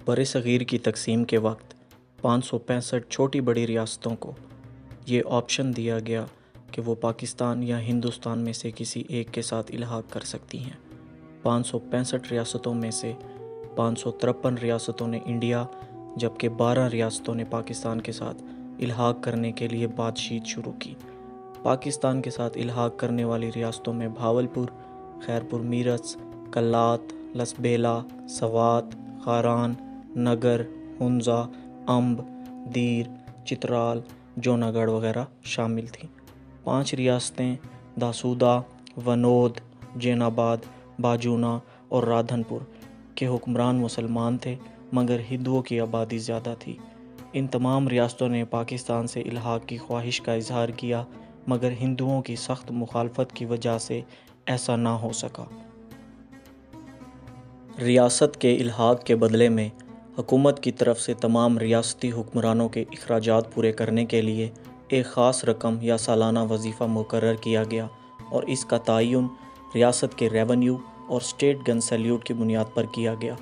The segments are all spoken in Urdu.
برصغیر کی تقسیم کے وقت 565 چھوٹی بڑی ریاستوں کو یہ آپشن دیا گیا کہ وہ پاکستان یا ہندوستان میں سے کسی ایک کے ساتھ الحاق کر سکتی ہیں۔ 565 ریاستوں میں سے 553 ریاستوں نے انڈیا، جبکہ 12 ریاستوں نے پاکستان کے ساتھ الحاق کرنے کے لیے بات چیت شروع کی۔ پاکستان کے ساتھ الحاق کرنے والی ریاستوں میں بھاولپور، خیرپور میرس، کلات، لسبیلا، سوات، خاران، نگر، ہنزا، امب، دیر، چترال، جوناگڑھ وغیرہ شامل تھیں۔ 5 ریاستیں داسودا، ونود، جین آباد، باجونا اور رادھن پور کے حکمران مسلمان تھے، مگر ہندوؤں کی آبادی زیادہ تھی۔ ان تمام ریاستوں نے پاکستان سے الحاق کی خواہش کا اظہار کیا، مگر ہندوؤں کی سخت مخالفت کی وجہ سے ایسا نہ ہو سکا۔ ریاست کے الحاق کے بدلے میں حکومت کی طرف سے تمام ریاستی حکمرانوں کے اخراجات پورے کرنے کے لیے ایک خاص رقم یا سالانہ وظیفہ مقرر کیا گیا، اور اس کا تعین ریاست کے ریونیو اور اسٹیٹ گن سیلیوٹ کی بنیاد پر کیا گیا۔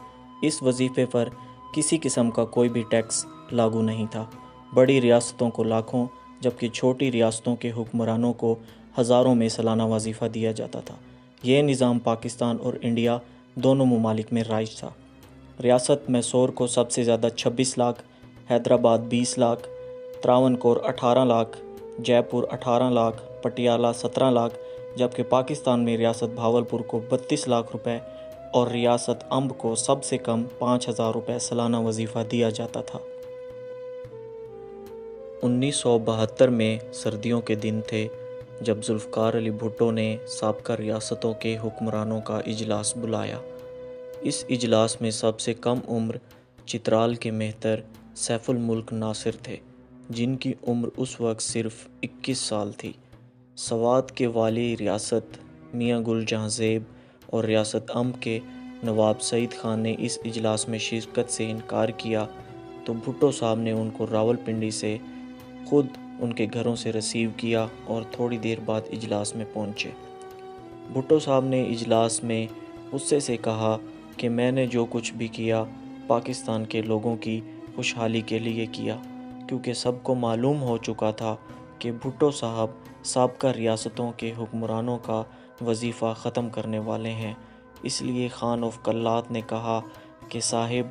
اس وظیفے پر کسی قسم کا کوئی بھی ٹیکس لاگو نہیں تھا۔ بڑی ریاستوں کو لاکھوں، جبکہ چھوٹی ریاستوں کے حکمرانوں کو ہزاروں میں سالانہ وظیفہ دیا جاتا تھا۔ یہ نظام پاکستان اور انڈیا دونوں ممالک میں رائج تھا۔ ریاست میسور کو سب سے زیادہ 26 لاکھ، حیدرآباد 20 لاکھ، تراونکور 18 لاکھ، جے پور 18 لاکھ، پٹیالہ 17 لاکھ، جبکہ پاکستان میں ریاست بھاولپور کو 32 لاکھ روپے اور ریاست امب کو سب سے کم 5,000 روپے سالانہ وظیفہ دیا جاتا تھا۔ 1972 میں سردیوں کے دن تھے جب ذوالفقار علی بھٹو نے سابقہ ریاستوں کے حکمرانوں کا اجلاس بلایا۔ اس اجلاس میں سب سے کم عمر چترال کے مہتر سیف الملک ناصر تھے، جن کی عمر اس وقت صرف 21 سال تھی۔ سوات کے والی ریاست میاں گل جہاں زیب اور ریاست امب کے نواب سعید خان نے اس اجلاس میں شرکت سے انکار کیا، تو بھٹو صاحب نے ان کو راولپنڈی سے خود ان کے گھروں سے ریسیو کیا اور تھوڑی دیر بعد اجلاس میں پہنچے۔ بھٹو صاحب نے اجلاس میں غصے سے کہا کہ میں نے جو کچھ بھی کیا پاکستان کے لوگوں کی خوشحالی کے لیے کیا، کیونکہ سب کو معلوم ہو چکا تھا کہ بھٹو صاحب سابقہ ریاستوں کے حکمرانوں کا وظیفہ ختم کرنے والے ہیں۔ اس لیے خان آف کلات نے کہا کہ صاحب،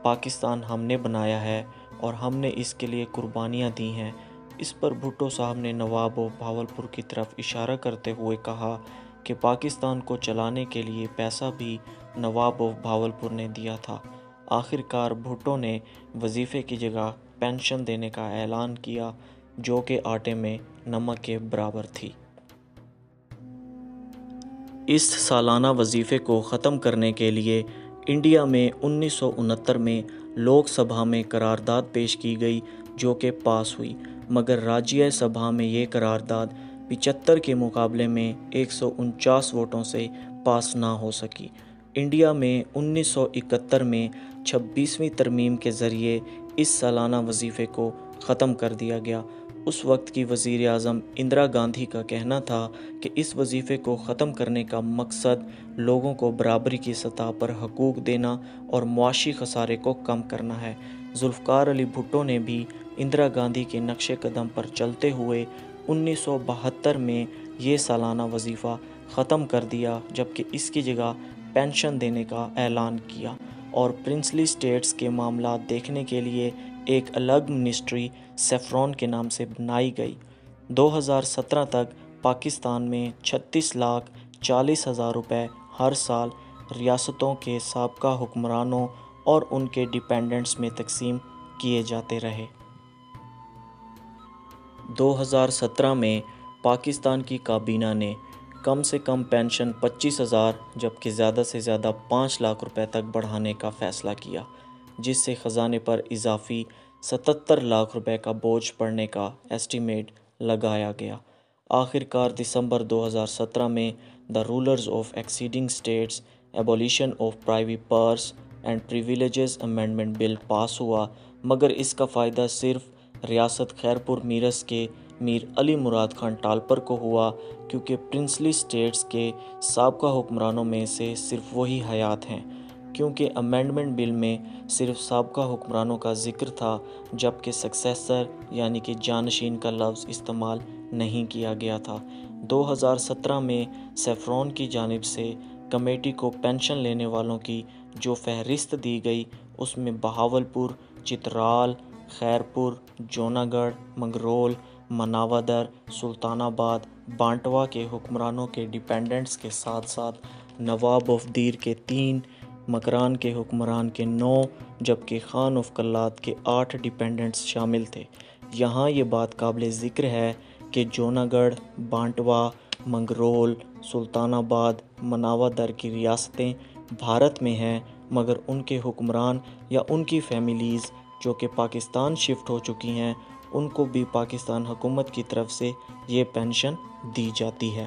پاکستان ہم نے بنایا ہے اور ہم نے اس کے لیے قربانیاں دی ہیں۔ اس پر بھٹو صاحب نے نواب آف بھاولپور کی طرف اشارہ کرتے ہوئے کہا کہ پاکستان کو چلانے کے لیے پیسہ بھی نواب آف بھاولپور نے دیا تھا۔ آخر کار بھٹو نے وظیفے کی جگہ پینشن دینے کا اعلان کیا، جو کہ آٹے میں نمک کے برابر تھی۔ اس سالانہ وظیفے کو ختم کرنے کے لیے انڈیا میں 1969 میں لوک سبھا میں قرارداد پیش کی گئی، جو کہ پاس ہوئی، مگر راجیہ سبھا میں یہ قرارداد 75 کے مقابلے میں 149 ووٹوں سے پاس نہ ہو سکی۔ انڈیا میں 1971 میں 26ویں ترمیم کے ذریعے اس سالانہ وظیفے کو ختم کر دیا گیا۔ اس وقت کی وزیر اعظم اندرا گاندھی کا کہنا تھا کہ اس وظیفے کو ختم کرنے کا مقصد لوگوں کو برابری کی سطح پر حقوق دینا اور معاشی خسارے کو کم کرنا ہے۔ ذوالفقار علی بھٹو نے بھی اندرا گاندھی کے نقش قدم پر چلتے ہوئے 1972 میں یہ سالانہ وظیفہ ختم کر دیا، جبکہ اس کی جگہ پینشن دینے کا اعلان کیا، اور پرنسلی اسٹیٹس کے معاملات دیکھنے کے لیے ایک الگ منسٹری سیفرون کے نام سے بنائی گئی۔ 2017 تک پاکستان میں 36,40,000 روپے ہر سال ریاستوں کے سابقہ حکمرانوں اور ان کے ڈیپینڈنٹس میں تقسیم کیے جاتے رہے۔ 2017 میں پاکستان کی کابینہ نے کم سے کم پینشن 25,000 جبکہ زیادہ سے زیادہ 5 لاکھ روپے تک بڑھانے کا فیصلہ کیا، جس سے خزانے پر اضافی 77 لاکھ روپے کا بوجھ پڑنے کا ایسٹیمیٹ لگایا گیا۔ آخر کار دسمبر 2017 میں the rulers of acceding states abolition of privy purse and privileges amendment bill pass ہوا، مگر اس کا فائدہ صرف ریاست خیرپور میرس کے میر علی مراد خان ٹالپر کو ہوا، کیونکہ پرنسلی اسٹیٹس کے سابقہ حکمرانوں میں سے صرف وہی حیات ہیں۔ کیونکہ امینڈمنٹ بل میں صرف سابقہ حکمرانوں کا ذکر تھا، جبکہ سکسیسر یعنی کہ جانشین کا لفظ استعمال نہیں کیا گیا تھا۔ 2017 میں سیفرون کی جانب سے کمیٹی کو پینشن لینے والوں کی جو فہرست دی گئی، اس میں بہاولپور، چترال، خیرپور، جوناگڑھ، منگرول، مناودر، سلطان آباد، بانٹوا کے حکمرانوں کے ڈیپینڈنٹس کے ساتھ ساتھ نواب آف دیر کے 3، مکران کے حکمران کے 9، جبکہ خان آف کلات کے 8 ڈیپینڈنٹس شامل تھے۔ یہاں یہ بات قابل ذکر ہے کہ جوناگڑھ، بانٹوا، منگرول، سلطان آباد، مناودر کی ریاستیں بھارت میں ہیں، مگر ان کے حکمران یا ان کی فیملیز جو کہ پاکستان شفٹ ہو چکی ہیں، ان کو بھی پاکستان حکومت کی طرف سے یہ پینشن دی جاتی ہے۔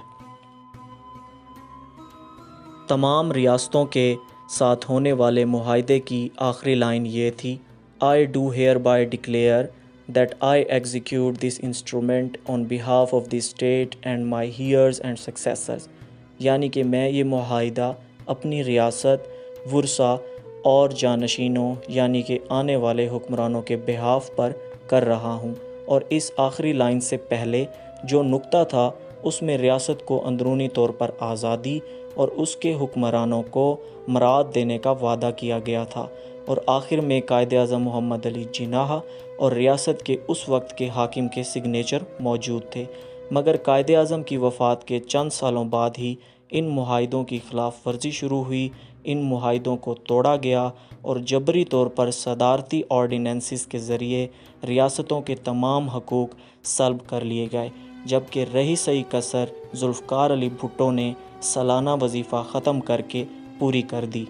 تمام ریاستوں کے ساتھ ہونے والے معاہدے کی آخری لائن یہ تھی: I do hereby declare that I execute this instrument on behalf of the state and my heirs and successors، یعنی کہ میں یہ معاہدہ اپنی ریاست، ورثاء اور جانشینوں یعنی کہ آنے والے حکمرانوں کے بہاف پر کر رہا ہوں۔ اور اس آخری لائن سے پہلے جو نقطہ تھا، اس میں ریاست کو اندرونی طور پر آزادی اور اس کے حکمرانوں کو مراد دینے کا وعدہ کیا گیا تھا، اور آخر میں قائد اعظم محمد علی جناح اور ریاست کے اس وقت کے حاکم کے سگنیچر موجود تھے۔ مگر قائد اعظم کی وفات کے چند سالوں بعد ہی ان معاہدوں کی خلاف ورزی شروع ہوئی، ان معاہدوں کو توڑا گیا اور جبری طور پر صدارتی آرڈیننسز کے ذریعے ریاستوں کے تمام حقوق سلب کر لیے گئے، جبکہ رہی سہی کسر ذوالفقار علی بھٹو نے سالانہ وظیفہ ختم کر کے پوری کر دی۔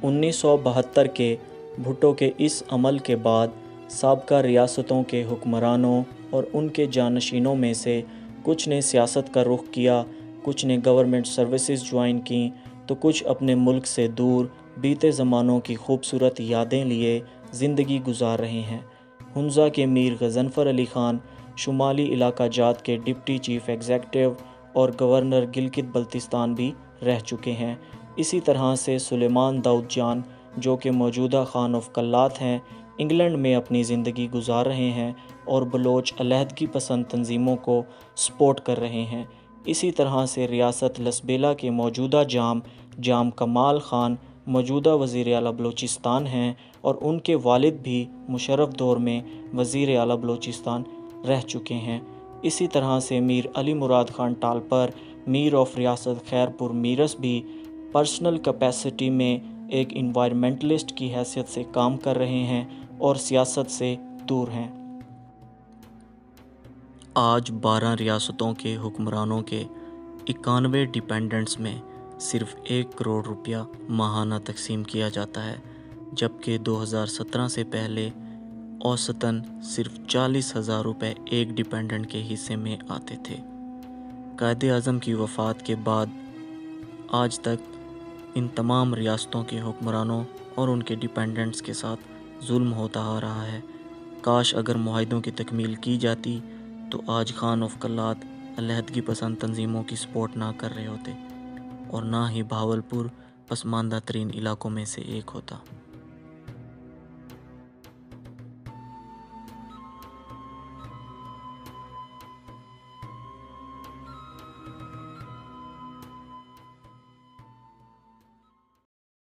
1972 کے بھٹو کے اس عمل کے بعد سابقہ ریاستوں کے حکمرانوں اور ان کے جانشینوں میں سے کچھ نے سیاست کا رخ کیا، کچھ نے گورنمنٹ سروسز جوائن کیں، تو کچھ اپنے ملک سے دور بیتے زمانوں کی خوبصورت یادیں لیے زندگی گزار رہے ہیں۔ ہنزا کے میر غضنفر علی خان شمالی علاقہ جات کے ڈپٹی چیف ایگزیکٹو اور گورنر گلگت بلتستان بھی رہ چکے ہیں۔ اسی طرح سے سلیمان داؤد جان جو کہ موجودہ خان آف کلات ہیں، انگلینڈ میں اپنی زندگی گزار رہے ہیں اور بلوچ علیحدگی پسند تنظیموں کو سپورٹ کر رہے ہیں۔ اسی طرح سے ریاست لسبیلا کے موجودہ جام کمال خان موجودہ وزیر اعلیٰ بلوچستان ہیں، اور ان کے والد بھی مشرف دور میں وزیر اعلیٰ بلوچستان رہ چکے ہیں۔ اسی طرح سے میر علی مراد خان ٹالپر، میر آف ریاست خیرپور میرس بھی پرسنل کیپیسٹی میں ایک انوائرمنٹلسٹ کی حیثیت سے کام کر رہے ہیں اور سیاست سے دور ہیں۔ آج 12 ریاستوں کے حکمرانوں کے 91 ڈیپینڈنٹس میں صرف 1 کروڑ روپیہ ماہانہ تقسیم کیا جاتا ہے، جبکہ 2017 سے پہلے اوسطاً صرف 40,000 روپے ایک ڈیپینڈنٹ کے حصے میں آتے تھے۔ قائد اعظم کی وفات کے بعد آج تک ان تمام ریاستوں کے حکمرانوں اور ان کے ڈیپینڈنٹس کے ساتھ ظلم ہوتا آ رہا ہے۔ کاش اگر معاہدوں کی تکمیل کی جاتی تو آج خان آف کلات علیحدگی پسند تنظیموں کی سپورٹ نہ کر رہے ہوتے، اور نہ ہی بہاولپور پسماندہ ترین علاقوں میں سے ایک ہوتا۔